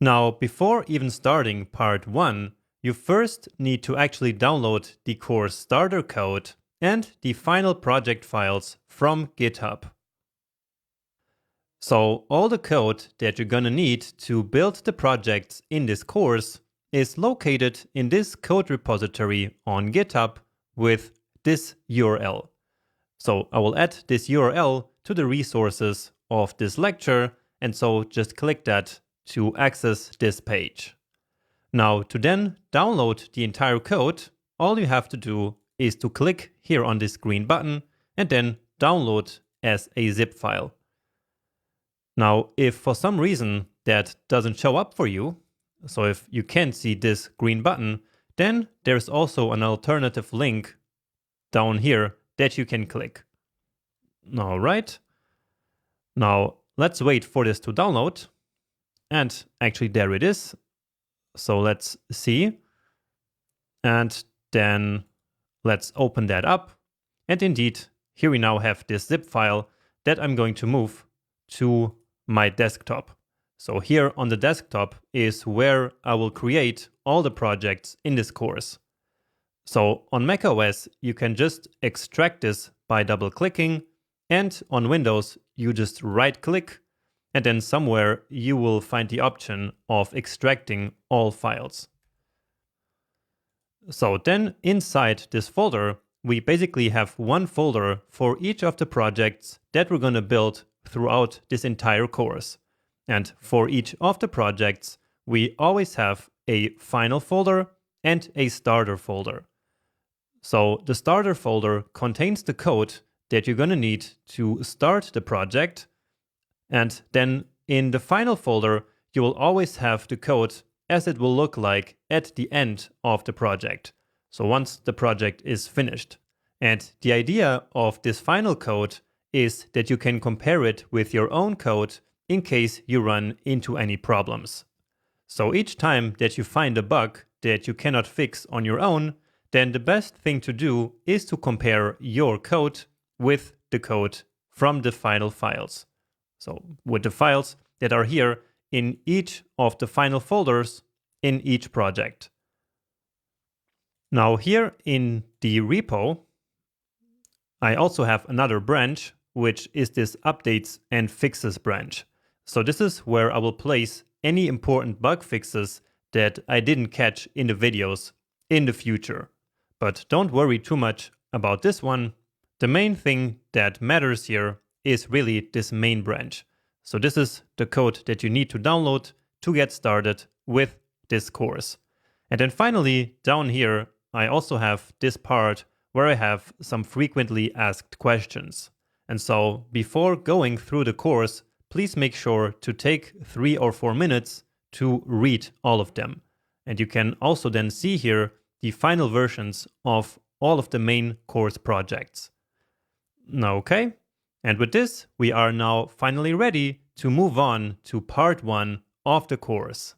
Now, before even starting part 1, you first need to actually download the course starter code and the final project files from GitHub. So all the code that you're gonna need to build the projects in this course is located in this code repository on GitHub with this URL. So I will add this URL to the resources of this lecture, and so just click that to access this page. Now, to then download the entire code, all you have to do is to click here on this green button and then download as a zip file. Now, if for some reason that doesn't show up for you, so if you can't see this green button, then there's also an alternative link down here that you can click. All right. Now, let's wait for this to download. And actually there it is. So let's see. And then let's open that up. And indeed, here we now have this zip file that I'm going to move to my desktop. So here on the desktop is where I will create all the projects in this course. So on macOS, you can just extract this by double clicking, and on Windows, you just right click, and then somewhere you will find the option of extracting all files. So then inside this folder, we basically have one folder for each of the projects that we're going to build throughout this entire course. And for each of the projects, we always have a final folder and a starter folder. So the starter folder contains the code that you're going to need to start the project. And then in the final folder, you will always have the code as it will look like at the end of the project. So once the project is finished. And the idea of this final code is that you can compare it with your own code in case you run into any problems. So each time that you find a bug that you cannot fix on your own, then the best thing to do is to compare your code with the code from the final files. So with the files that are here in each of the final folders in each project. Now here in the repo, I also have another branch, which is this updates and fixes branch. So this is where I will place any important bug fixes that I didn't catch in the videos in the future. But don't worry too much about this one. The main thing that matters here is really this main branch. So this is the code that you need to download to get started with this course. And then finally, down here, I also have this part where I have some frequently asked questions. And so before going through the course, please make sure to take 3 or 4 minutes to read all of them. And you can also then see here the final versions of all of the main course projects. Okay, and with this, we are now finally ready to move on to part 1 of the course.